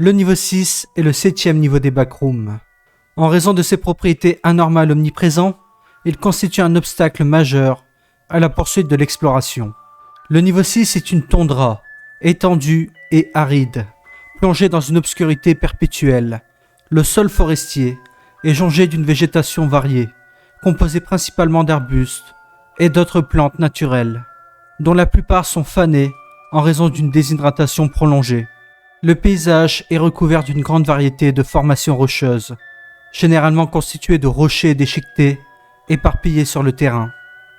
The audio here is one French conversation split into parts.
Le niveau 6 est le 7e niveau des backrooms. En raison de ses propriétés anormales omniprésentes, il constitue un obstacle majeur à la poursuite de l'exploration. Le niveau 6 est une toundra, étendue et aride, plongée dans une obscurité perpétuelle. Le sol forestier est jonché d'une végétation variée, composée principalement d'arbustes et d'autres plantes naturelles, dont la plupart sont fanées en raison d'une déshydratation prolongée. Le paysage est recouvert d'une grande variété de formations rocheuses, généralement constituées de rochers déchiquetés éparpillés sur le terrain.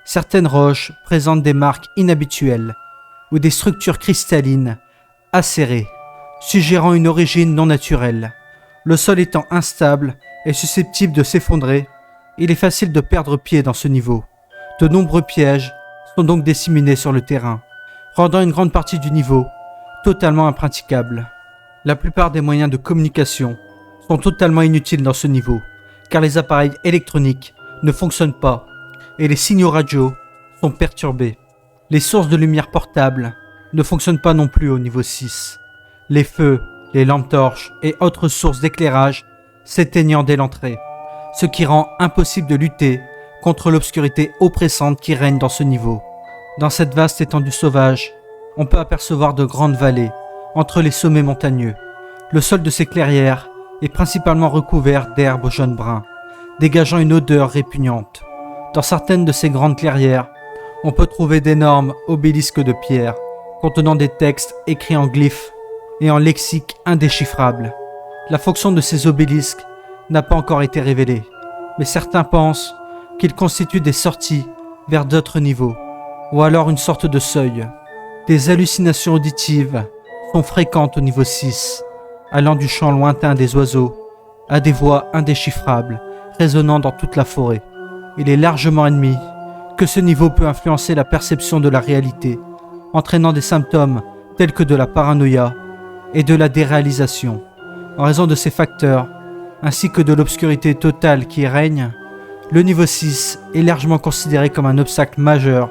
Certaines roches présentent des marques inhabituelles ou des structures cristallines acérées, suggérant une origine non naturelle. Le sol étant instable et susceptible de s'effondrer, il est facile de perdre pied dans ce niveau. De nombreux pièges sont donc disséminés sur le terrain, rendant une grande partie du niveau totalement impraticable. La plupart des moyens de communication sont totalement inutiles dans ce niveau, car les appareils électroniques ne fonctionnent pas et les signaux radio sont perturbés. Les sources de lumière portable ne fonctionnent pas non plus au niveau 6. Les feux, les lampes torches et autres sources d'éclairage s'éteignant dès l'entrée, ce qui rend impossible de lutter contre l'obscurité oppressante qui règne dans ce niveau. Dans cette vaste étendue sauvage, on peut apercevoir de grandes vallées entre les sommets montagneux. Le sol de ces clairières est principalement recouvert d'herbes jaune brun, dégageant une odeur répugnante. Dans certaines de ces grandes clairières, on peut trouver d'énormes obélisques de pierre contenant des textes écrits en glyphes et en lexique indéchiffrable. La fonction de ces obélisques n'a pas encore été révélée, mais certains pensent qu'ils constituent des sorties vers d'autres niveaux, ou alors une sorte de seuil. Des hallucinations auditives sont fréquentes au niveau 6, allant du chant lointain des oiseaux à des voix indéchiffrables résonnant dans toute la forêt. Il est largement admis que ce niveau peut influencer la perception de la réalité, entraînant des symptômes tels que de la paranoïa et de la déréalisation. En raison de ces facteurs, ainsi que de l'obscurité totale qui y règne, le niveau 6 est largement considéré comme un obstacle majeur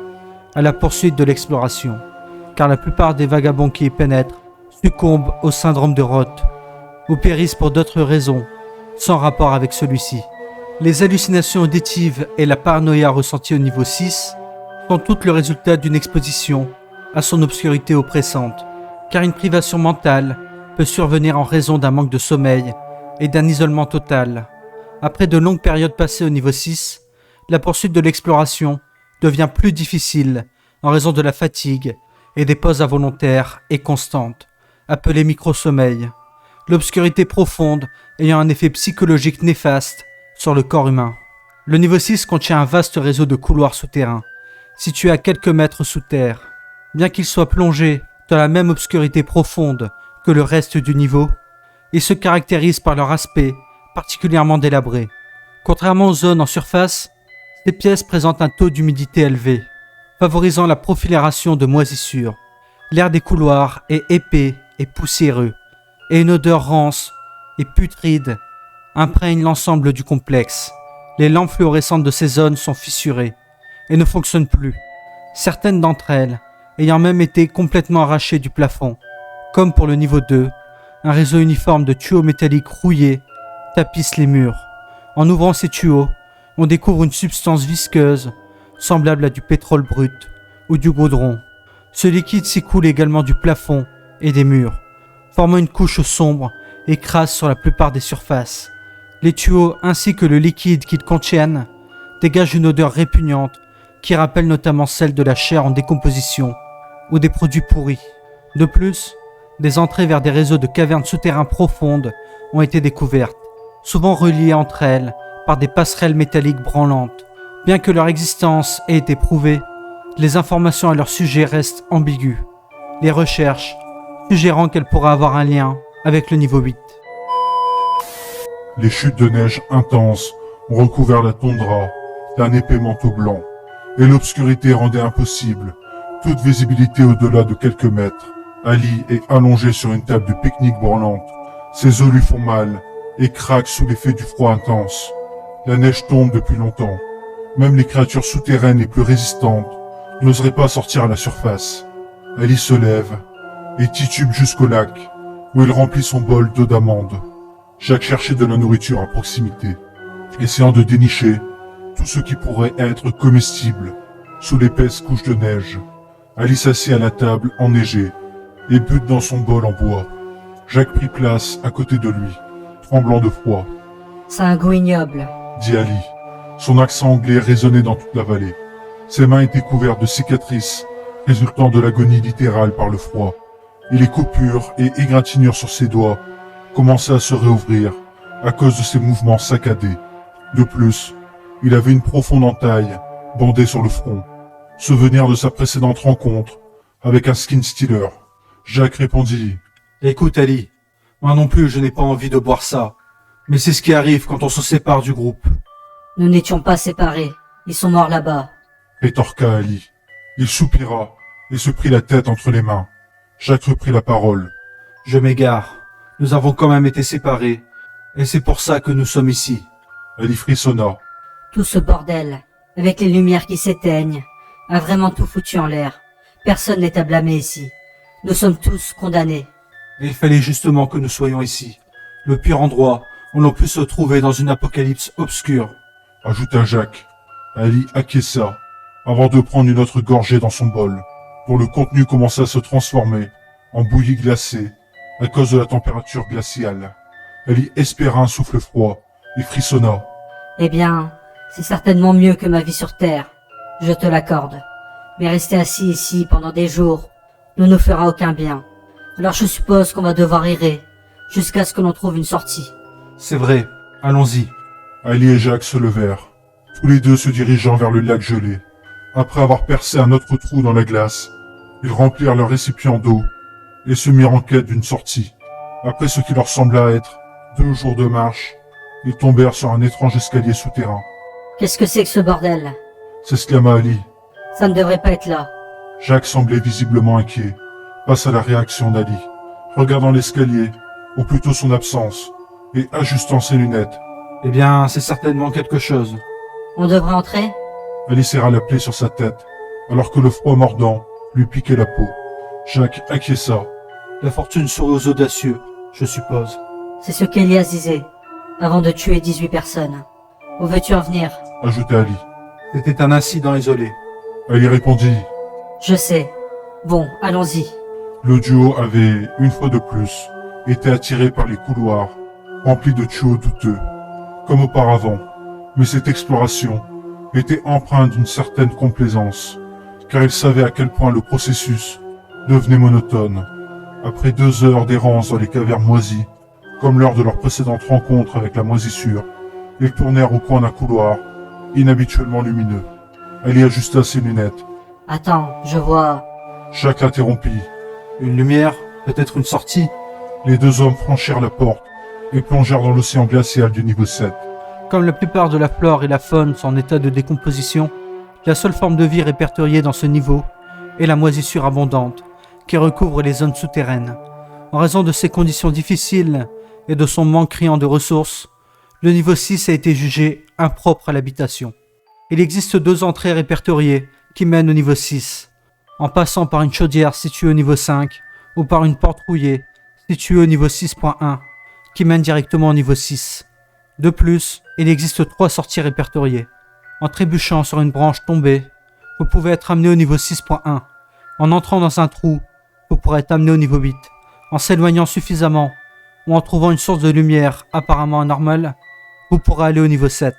à la poursuite de l'exploration, car la plupart des vagabonds qui y pénètrent succombent au syndrome de Roth ou périssent pour d'autres raisons sans rapport avec celui-ci. Les hallucinations auditives et la paranoïa ressentie au niveau 6 sont toutes le résultat d'une exposition à son obscurité oppressante, car une privation mentale peut survenir en raison d'un manque de sommeil et d'un isolement total. Après de longues périodes passées au niveau 6, la poursuite de l'exploration devient plus difficile en raison de la fatigue et des pauses involontaires et constantes, appelées micro-sommeil. L'obscurité profonde ayant un effet psychologique néfaste sur le corps humain. Le niveau 6 contient un vaste réseau de couloirs souterrains, situés à quelques mètres sous terre. Bien qu'il soit plongé dans la même obscurité profonde que le reste du niveau, ils se caractérisent par leur aspect particulièrement délabré. Contrairement aux zones en surface, ces pièces présentent un taux d'humidité élevé, favorisant la prolifération de moisissures. L'air des couloirs est épais et poussiéreux, et une odeur rance et putride imprègne l'ensemble du complexe. Les lampes fluorescentes de ces zones sont fissurées et ne fonctionnent plus, certaines d'entre elles ayant même été complètement arrachées du plafond. Comme pour le niveau 2, un réseau uniforme de tuyaux métalliques rouillés tapisse les murs. En ouvrant ces tuyaux, on découvre une substance visqueuse semblable à du pétrole brut ou du goudron. Ce liquide s'écoule également du plafond et des murs, formant une couche sombre et crasse sur la plupart des surfaces. Les tuyaux ainsi que le liquide qu'ils contiennent dégagent une odeur répugnante qui rappelle notamment celle de la chair en décomposition ou des produits pourris. De plus, des entrées vers des réseaux de cavernes souterrains profondes ont été découvertes, souvent reliées entre elles par des passerelles métalliques branlantes. Bien que leur existence ait été prouvée, les informations à leur sujet restent ambiguës, les recherches suggérant qu'elles pourraient avoir un lien avec le niveau 8. Les chutes de neige intenses ont recouvert la toundra d'un épais manteau blanc, et l'obscurité rendait impossible toute visibilité au-delà de quelques mètres. Ali est allongé sur une table de pique-nique branlante. Ses os lui font mal et craquent sous l'effet du froid intense. La neige tombe depuis longtemps. Même les créatures souterraines les plus résistantes n'oseraient pas sortir à la surface. Ali se lève et titube jusqu'au lac, où il remplit son bol d'eau d'amande. Jacques cherchait de la nourriture à proximité, essayant de dénicher tout ce qui pourrait être comestible sous l'épaisse couche de neige. Ali s'assit à la table enneigée et but dans son bol en bois. Jacques prit place à côté de lui, tremblant de froid. C'est un goût ignoble. Dit Ali. Son accent anglais résonnait dans toute la vallée. Ses mains étaient couvertes de cicatrices, résultant de l'agonie littérale par le froid. Et les coupures et égratignures sur ses doigts commençaient à se réouvrir à cause de ses mouvements saccadés. De plus, il avait une profonde entaille bandée sur le front, souvenir de sa précédente rencontre avec un skin stealer. Jacques répondit « Écoute Ali, moi non plus je n'ai pas envie de boire ça, mais c'est ce qui arrive quand on se sépare du groupe. » Nous n'étions pas séparés. Ils sont morts là-bas. Rétorqua Ali. Il soupira et se prit la tête entre les mains. Jacques reprit la parole. « Je m'égare. Nous avons quand même été séparés, et c'est pour ça que nous sommes ici. » Ali frissonna. Tout ce bordel, avec les lumières qui s'éteignent, a vraiment tout foutu en l'air. Personne n'est à blâmer ici. Nous sommes tous condamnés. Et il fallait justement que nous soyons ici. Le pire endroit où l'on puisse se trouver dans une apocalypse obscure. Ajouta Jacques. Ali acquiesça, avant de prendre une autre gorgée dans son bol, dont le contenu commença à se transformer en bouillie glacée à cause de la température glaciale. Ali espéra un souffle froid et frissonna. Eh bien, c'est certainement mieux que ma vie sur Terre. Je te l'accorde. Mais rester assis ici pendant des jours ne nous fera aucun bien. Alors je suppose qu'on va devoir errer jusqu'à ce que l'on trouve une sortie. C'est vrai, allons-y. Ali et Jacques se levèrent, tous les deux se dirigeant vers le lac gelé. Après avoir percé un autre trou dans la glace, ils remplirent leur récipient d'eau et se mirent en quête d'une sortie. Après ce qui leur sembla être 2 jours de marche, ils tombèrent sur un étrange escalier souterrain. Qu'est-ce que c'est que ce bordel? S'exclama Ali. Ça ne devrait pas être là. Jacques semblait visiblement inquiet face à la réaction d'Ali, regardant l'escalier, ou plutôt son absence, et ajustant ses lunettes. Eh bien, c'est certainement quelque chose. On devrait entrer? Ali serra la plaie sur sa tête, alors que le froid mordant lui piquait la peau. Jacques acquiesça. La fortune sourit aux audacieux, je suppose. C'est ce qu'Elias disait, avant de tuer 18 personnes. Où veux-tu en venir? Ajouta Ali. C'était un incident isolé. Ali répondit. Je sais. Bon, allons-y. Le duo avait, une fois de plus, été attiré par les couloirs, remplis de tuyaux douteux, comme auparavant. Mais cette exploration était empreinte d'une certaine complaisance, car ils savaient à quel point le processus devenait monotone. Après 2 heures d'errance dans les cavernes moisies, comme lors de leur précédente rencontre avec la moisissure, ils tournèrent au coin d'un couloir, inhabituellement lumineux. Ali ajusta ses lunettes. Attends, je vois... Jacques l'interrompit. Une lumière, peut-être une sortie. Les 2 hommes franchirent la porte et plongèrent dans l'océan glacial du niveau 7. Comme la plupart de la flore et la faune sont en état de décomposition, la seule forme de vie répertoriée dans ce niveau est la moisissure abondante, qui recouvre les zones souterraines. En raison de ces conditions difficiles et de son manque criant de ressources, le niveau 6 a été jugé impropre à l'habitation. Il existe 2 entrées répertoriées qui mènent au niveau 6, en passant par une chaudière située au niveau 5 ou par une porte rouillée située au niveau 6.1 qui mène directement au niveau 6. De plus, il existe 3 sorties répertoriées. En trébuchant sur une branche tombée, vous pouvez être amené au niveau 6.1. En entrant dans un trou, vous pourrez être amené au niveau 8. En s'éloignant suffisamment ou en trouvant une source de lumière apparemment anormale, vous pourrez aller au niveau 7.